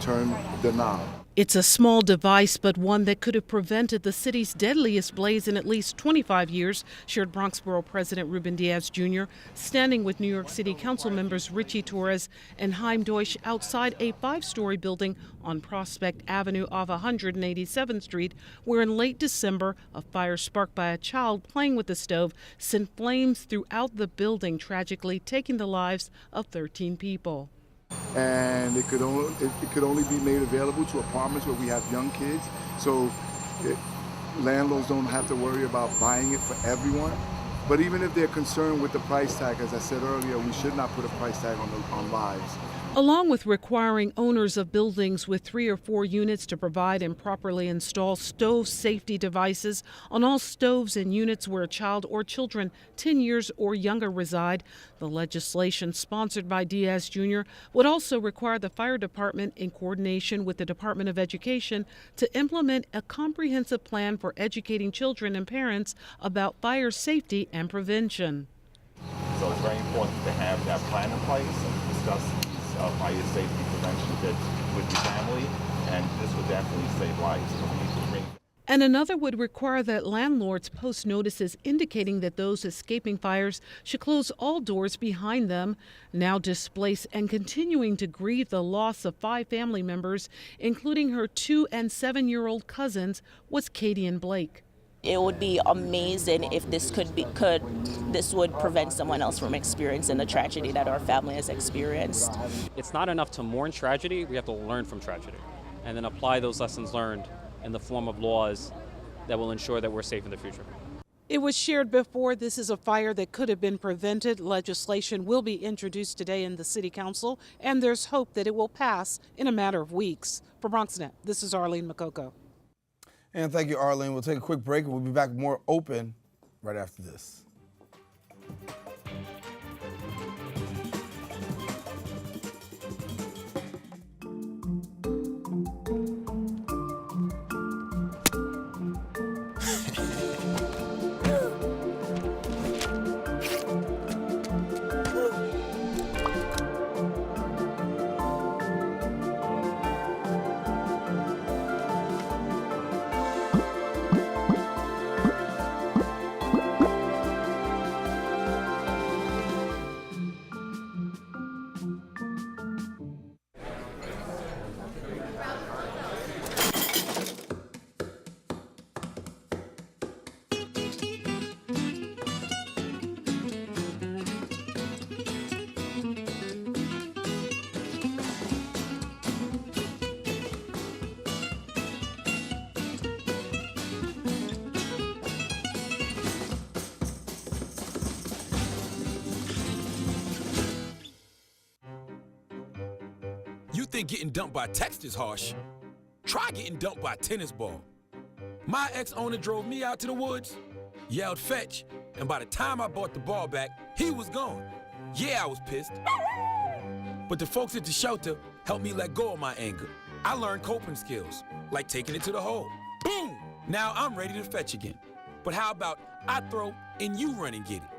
turn the knob. It's a small device, but one that could have prevented the city's deadliest blaze in at least 25 years, shared Bronx Borough President Ruben Diaz Jr., standing with New York City Council members Richie Torres and Haim Deutsch outside a 5-story building on Prospect Avenue off 187th Street, where in late December, a fire sparked by a child playing with the stove sent flames throughout the building, tragically taking the lives of 13 people. And it could only be made available to apartments where we have young kids, so landlords don't have to worry about buying it for everyone. But even if they're concerned with the price tag, as I said earlier, we should not put a price tag on lives. Along with requiring owners of buildings with 3 or 4 units to provide and properly install stove safety devices on all stoves and units where a child or children 10 years or younger reside, the legislation sponsored by Diaz Jr. would also require the fire department, in coordination with the Department of Education, to implement a comprehensive plan for educating children and parents about fire safety and prevention. So it's very important to have that plan in place and discuss fire safety prevention with your family, and this would definitely save lives. So we need to bring. And another would require that landlords post notices indicating that those escaping fires should close all doors behind them. Now displaced and continuing to grieve the loss of 5 family members, including her 2- and 7-year-old cousins, was Katie and Blake. It would be amazing if this would prevent someone else from experiencing the tragedy that our family has experienced. It's not enough to mourn tragedy, we have to learn from tragedy and then apply those lessons learned in the form of laws that will ensure that we're safe in the future. It was shared before. This is a fire that could have been prevented. Legislation will be introduced today in the City Council, and there's hope that it will pass in a matter of weeks. For BronxNet, this is Arlene Makoko. And thank you, Arlene. We'll take a quick break and we'll be back more open right after this. You think getting dumped by text is harsh? Try getting dumped by a tennis ball. My ex-owner drove me out to the woods, yelled fetch, and by the time I bought the ball back, he was gone. Yeah, I was pissed. But the folks at the shelter helped me let go of my anger. I learned coping skills, like taking it to the hole. Boom! Now I'm ready to fetch again. But how about I throw and you run and get it?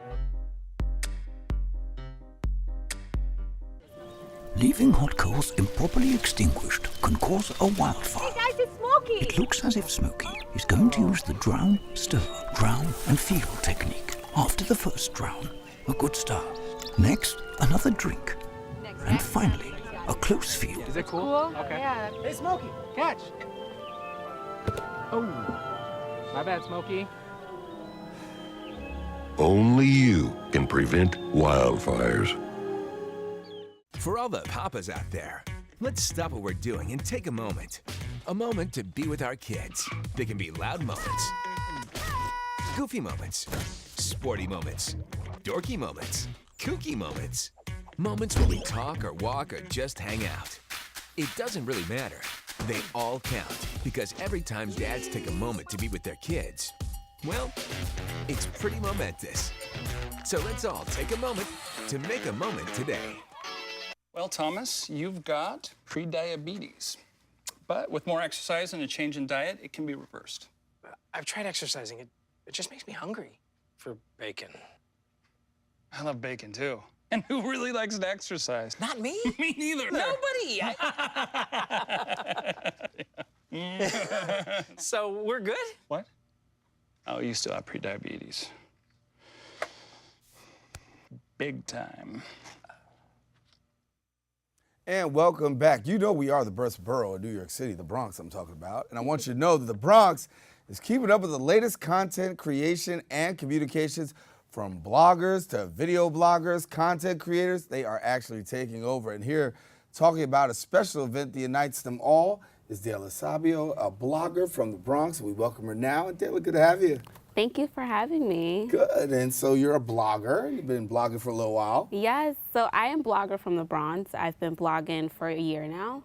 Leaving hot coals improperly extinguished can cause a wildfire. Hey guys, it's Smokey! It looks as if Smokey is going to use the drown, stir, drown and feel technique. After the first drown, a good start. Next, another drink. And finally, a close feel. Is it cool? Okay. Yeah. Hey, Smokey, catch! Oh, my bad, Smokey. Only you can prevent wildfires. For all the papas out there, let's stop what we're doing and take a moment. A moment to be with our kids. They can be loud moments, goofy moments, sporty moments, dorky moments, kooky moments. Moments where we talk or walk or just hang out. It doesn't really matter. They all count because every time dads take a moment to be with their kids, well, it's pretty momentous. So let's all take a moment to make a moment today. Well, Thomas, you've got pre-diabetes. But with more exercise and a change in diet, it can be reversed. I've tried exercising. It just makes me hungry for bacon. I love bacon, too. And who really likes to exercise? Not me. Me neither. Nobody. So we're good? What? Oh, you still have pre-diabetes. Big time. And welcome back. You know we are the best borough of New York City, the Bronx I'm talking about. And I want you to know that the Bronx is keeping up with the latest content creation and communications from bloggers to video bloggers, content creators. They are actually taking over. And here, talking about a special event that unites them all, is Deyla Sabio, a blogger from the Bronx. We welcome her now. And Deyla, good to have you. Thank you for having me. Good. And so you're a blogger. You've been blogging for a little while. Yes. So I am blogger from the Bronx. I've been blogging for a year now.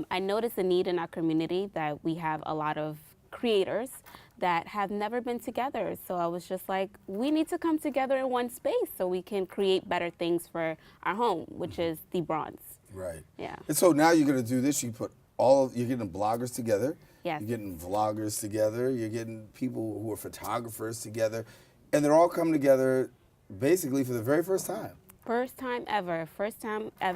I noticed a need in our community that we have a lot of creators that have never been together. So I was just like, we need to come together in one space so we can create better things for our home, which is the Bronx. Right. Yeah. And so now you're going to do this. You're getting bloggers together. Yes. You're getting vloggers together. You're getting people who are photographers together. And they're all coming together basically for the very first time. First time ever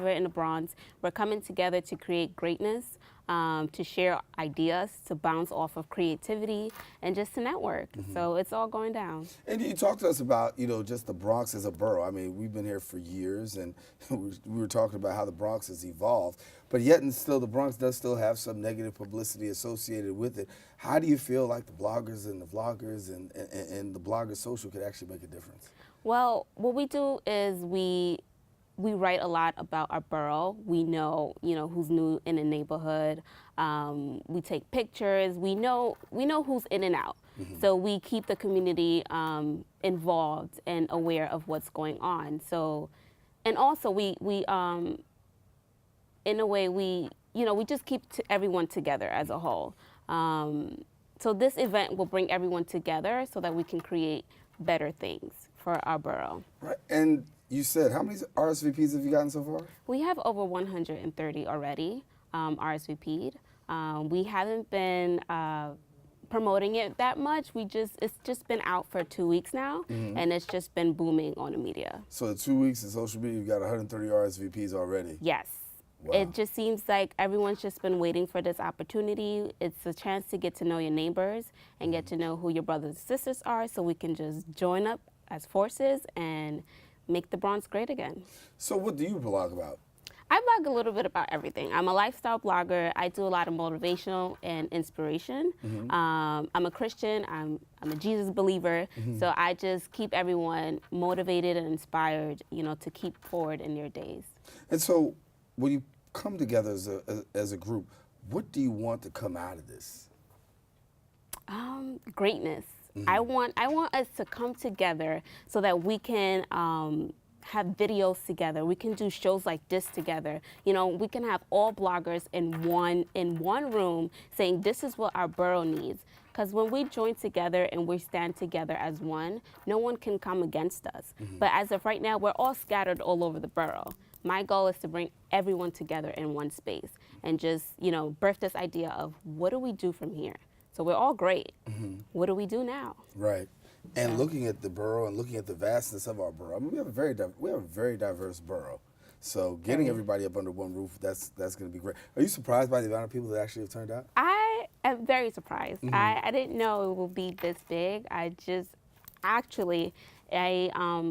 in the Bronx. We're coming together to create greatness, to share ideas, to bounce off of creativity, and just to network. So it's all going down. And you talked to us about, just the Bronx as a borough. I mean, we've been here for years, and we were talking about how the Bronx has evolved. But yet and still, the Bronx does still have some negative publicity associated with it. How do you feel like the bloggers and the vloggers and the blogger social could actually make a difference? Well, what we do is we we write a lot about our borough. We know, who's new in the neighborhood. We take pictures. We know who's in and out. So we keep the community involved and aware of what's going on. So, and also we in a way we just keep everyone together as a whole. So this event will bring everyone together so that we can create better things for our borough. Right. And you said, how many RSVPs have you gotten so far? We have over 130 already RSVP'd. We haven't been promoting it that much. It's just been out for 2 weeks now, and it's just been booming on the media. So in 2 weeks in social media, you've got 130 RSVPs already? Yes. Wow. It just seems like everyone's just been waiting for this opportunity. It's a chance to get to know your neighbors and get to know who your brothers and sisters are, so we can just join up as forces and make the Bronx great again. So what do you blog about? I blog a little bit about everything. I'm a lifestyle blogger. I do a lot of motivational and inspiration. I'm a Christian. I'm a Jesus believer. So I just keep everyone motivated and inspired, to keep forward in your days. And so when you come together as a group, what do you want to come out of this? Greatness. I want us to come together so that we can have videos together. We can do shows like this together. We can have all bloggers in one room saying this is what our borough needs. Because when we join together and we stand together as one, no one can come against us. But as of right now, we're all scattered all over the borough. My goal is to bring everyone together in one space and just, birth this idea of what do we do from here? So we're all great. What do we do now? Right. And looking at the borough and looking at the vastness of our borough, I mean, we have a very diverse borough. So getting everybody up under one roof, that's going to be great. Are you surprised by the amount of people that actually have turned out? I am very surprised. I didn't know it would be this big. I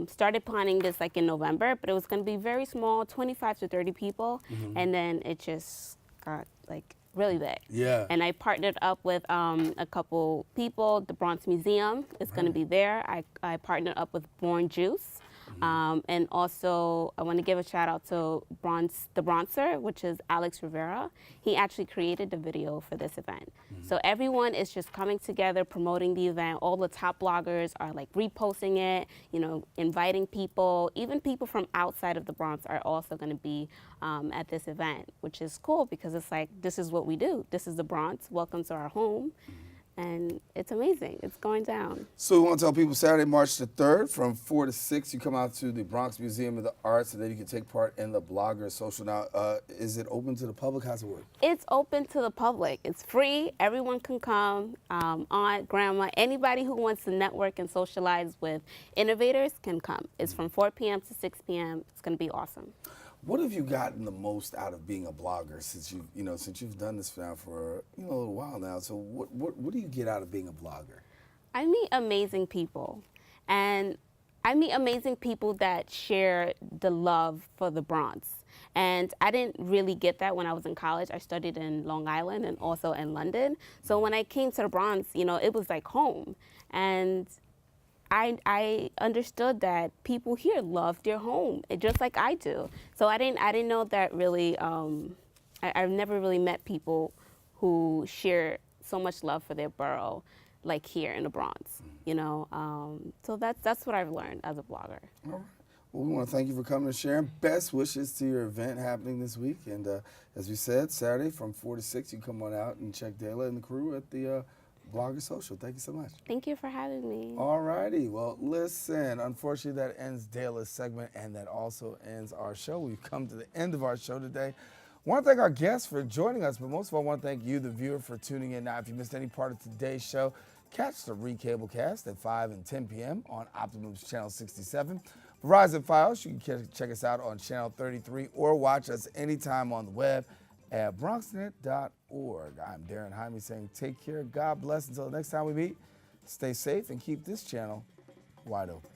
started planning this like in November, but it was going to be very small, 25 to 30 people, and then it just got like really big. Yeah. And I partnered up with a couple people. The Bronx Museum is going to be there. I partnered up with Born Juice. And also, I want to give a shout out to the Bronxer, which is Alex Rivera. He actually created the video for this event. So everyone is just coming together, promoting the event. All the top bloggers are like reposting it, inviting people. Even people from outside of the Bronx are also going to be at this event, which is cool because it's like, this is what we do. This is the Bronx. Welcome to our home. And it's amazing. It's going down. So we want to tell people Saturday, March the 3rd, from 4 to 6, you come out to the Bronx Museum of the Arts, and then you can take part in the Blogger Social. Now, is it open to the public? How's it work? It's open to the public. It's free. Everyone can come. Aunt, grandma, anybody who wants to network and socialize with innovators can come. It's from 4 p.m. to 6 p.m. It's going to be awesome. What have you gotten the most out of being a blogger since you've done this now for a little while now? So what do you get out of being a blogger? I meet amazing people, and I meet amazing people that share the love for the Bronx. And I didn't really get that when I was in college. I studied in Long Island and also in London. So when I came to the Bronx, it was like home. And I understood that people here love their home, just like I do. So I didn't know that really. I've never really met people who share so much love for their borough, like here in the Bronx. So that's what I've learned as a blogger. All right. Well, we want to thank you for coming and sharing. Best wishes to your event happening this week. And as we said, Saturday from 4 to 6, you come on out and check Deyla and the crew at the Blogger Social. Thank you so much. Thank you for having me. All righty. Well, listen, unfortunately, that ends Deyla's segment, and that also ends our show. We've come to the end of our show today. I want to thank our guests for joining us, but most of all, I want to thank you, the viewer, for tuning in. Now, if you missed any part of today's show, catch the recablecast at 5 and 10 p.m. on Optimum's Channel 67. Verizon Files, you can check us out on Channel 33 or watch us anytime on the web at BronxNet.org. I'm Daren Jaime saying take care, God bless. Until the next time we meet, stay safe and keep this channel wide open.